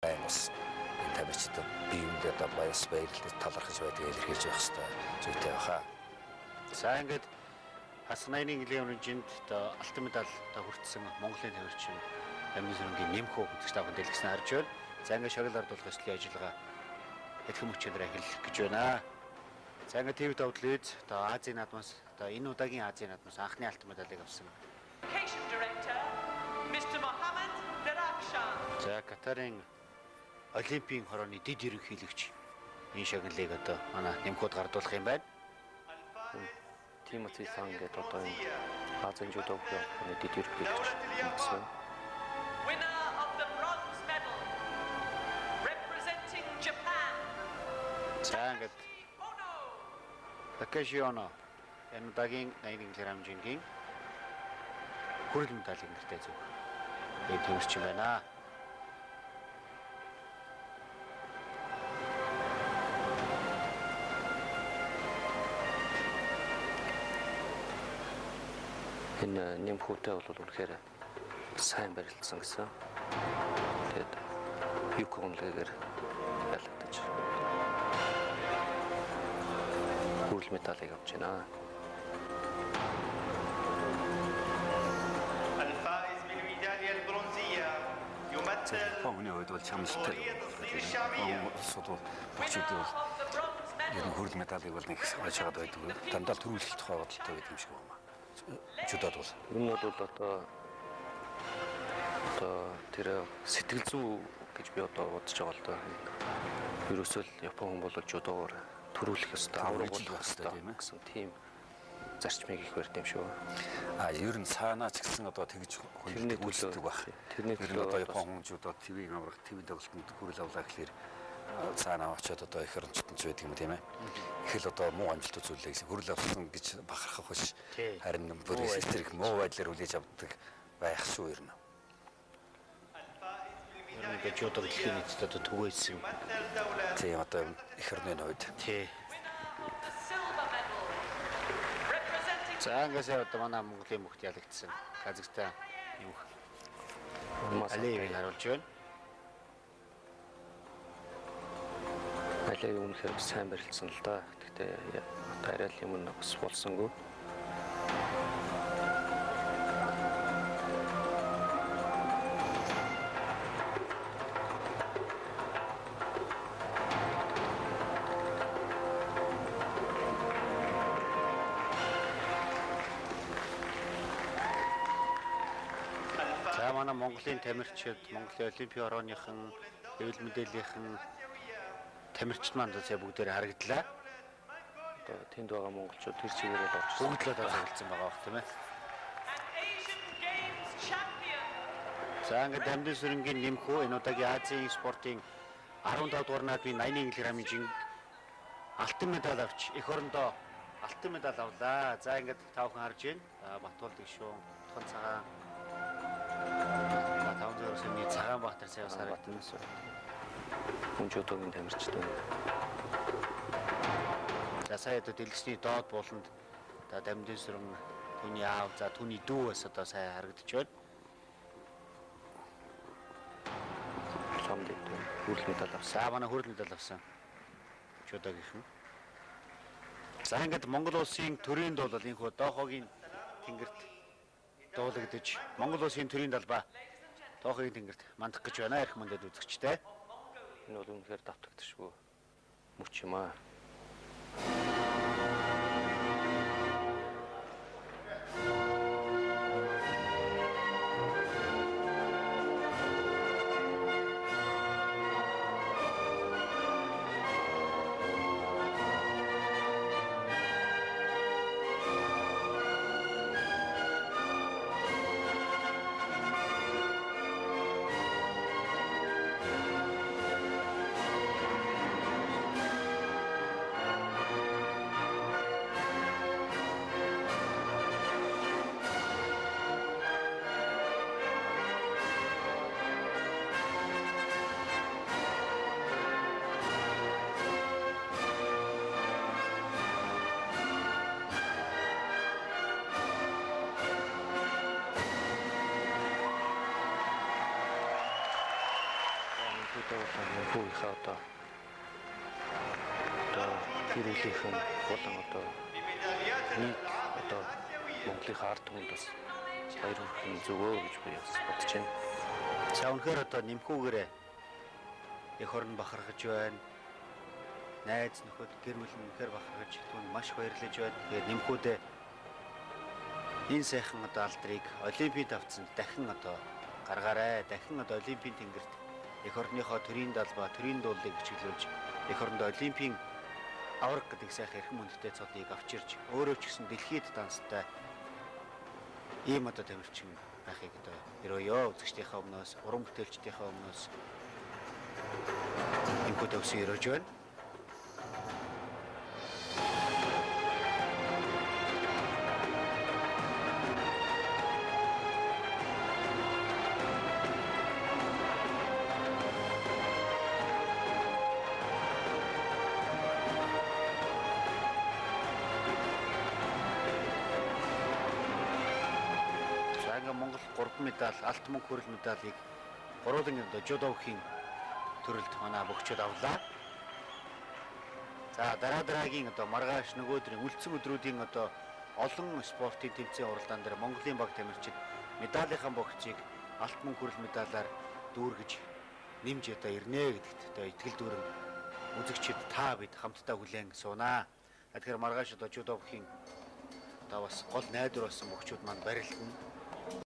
Бас энэ тамирчид биеиндээ одоо баяс баярлал талархаж байдгийг илэрхийлж явах хэрэгтэй зүйтэй баха. За ингээд хасах 80-ны жилийн одоо алтан медаль хүртсэн Монголын тамирчин Дамжингийн нэмхүү үзэгч тавхан дэлгэснээр харж байна. За ингээд шагнал ардуулах ёслолын ажиллагаа хэдхэн мөчөөр эхэлэх гэж байна. За ингээд ТV давтлаад одоо Азийн наадмаас одоо энэ удаагийн Азийн наадмаас анхны алтан медалийг авсан. За Катарын Олимпийн хорооны дэд ерөнхийлөгч энэ шагналыг одоо манай нэмхүүд гардуулах юм байна. Тимоти Сан гэдэг одоо энэ Азийн жүдо хорооны дэд ерөнхийлөгч гэсэн. Winner of the bronze medal representing Japan. За ингээд Takeshi Ono энэ удаагийн 80 кг хэмжээний хүрэл медалийн нэртэй зөв. Энэ тэмцэж байна. Энэ нэмхүүтэй бол үнэхээр сайн барилдсан гэсэн. Тэгээд юко гомлогээр ялагдаж хүрэл медалийг авч байна. الفائز بالميدالية البرونزية يمثل Пауны үед бол чамлалтай. Содол бүчүүдээ бол энэ хүрэл медалийг бол нэг хашаад байдаг. Дандаа төрүүлэлт тухай бодолтой байдаг юм шиг байна. Чудад бол. Энэ бол одоо тэр сэтгэл зүй гэж би одоо бодож байгаа л доо. Ерөөсөө л Япон хүн бол жудоор төрүүлэх ёстой, аврагуулах ёстой гэсэн тийм зарчмыг их барьд юм шүү. Ер нь цаанаа ч гэсэн одоо тэгж хүнтэй үйлсдэг баг. Тэрний төлөө одоо Япон хүн жудоо ТV-г аврах, ТV тоглолтод хүрэл авлаа гэхэлэр цаанаа очиод одоо их орончтонч байдаг юм тийм ээ. Их л одоо муу амжилт үзүүлээ гэсэн хүрэл авсан гэж бахархах биш. Харин бүр их муу байдлаар үлээж авдаг байх шүү ер нь. Ингээд жудоо дэлхийн нийтэд одоо түгээсэн. Тийм одоо их орны хувьд. Тий. За ингээс одоо манай Монголын мөхт ялагдсан Казахстан нэмэх Алиевыг харуулж байна. Алиев үнэхээр сайн барилдсан л да. Гэхдээ арай л юм бас болсонгүй. За манай Монголын тамирчид, Монголын Олимпийн хорооныхан, хэвлэл мэдээллийнхэн тамирчид маань зөв бүгдээр харагдлаа. Одоо тэнд байгаа монголчууд тэр чигээр л орж Бүгд л одоо харилцсан байгаа бох тийм ээ. За ингээд Дамжин сүрэнгийн нэмхүү энэ удаагийн Азийн спортын 15 дугаар наадмын 80 кг-ийн алтан медаль авч эх орондоо алтан медаль авлаа. За ингээд тавхан харж байна. Батуул Дэгшүүн, Тхан цагаан. За 500 сумны цагаан бахтар сайн бас харагдана. хүн жудогийн тамирчид байна. За сая одоо дэлгэсний доод бууланд одоо Дамжин сүрэн түүний аав, за түүний дүү бас одоо сайн харагдаж байна. Ламдыг хүрэл медаль авсан. За манай хүрэл медаль авсан. Жудогийнхэн. За ингээд Монгол улсын төрийн дуул бол энэхүү доохогийн тэнгэрт дуулагдаж Монгол улсын төрийн талбай доохогийн тэнгэрт мандах гэж байна эрх мөндөд үзэгчтэй. Энэ бол үнэхээр давтагдчихгүй мөч юм аа. хүүхийнхээ одоо хэрүүлийнхэн болон одоо нийт одоо Монголын ард түмэнд бас баяр хүргэх зүгөө гэж би бас бодож байна. За үнэхээр одоо нэмхүүгээрээ эх орн бахархаж байна. Найз нөхөд гэр бүл нь үнэхээр бахархаж түүнд маш баярлаж байна. Тэгээд нэмхүүдээ энэ сайхан одоо алдрыг олимпиад авцсан дахин одоо гаргаарай. Дахин одоо олимпийн тэнгэрт эх орныхоо төрийн далбаа, төрийн дуулыг бичиглүүлж эх оронд олимпийн авраг гэдэг сайхан эрхэм хүндтэй цолыг авчирч өөрөө ч гэсэн дэлхийд данстай ийм одоо тамирчин байхыг одоо өрөөё үзэгчдийнхээ өмнөөс, уран бүтээлчдийнхээ өмнөөс нэмхүүдээ өсөж өрөөж байна. Монгол 3 медаль, алт мөнгө хүрэл медалийг гурван одоо жудогийн төрөлд манай боксчууд авлаа. За дараагийн одоо маргааш нөгөөдрийн үлдсэн өдрүүдийн одоо олон спортын тэмцээн уралдаан дээр Монголын баг тамирчид медалийнхаа богцыг алт мөнгө хүрэл медалаар дүүргэж нэмж одоо ирнэ гэдэгт одоо итгэл дүүрэн үзэгчид та бид хамтдаа хүлээн суунаа. Тэгэхээр маргааш одоо жудогийн одоо бас гол найдвар болсон боксчууд маань барилдана.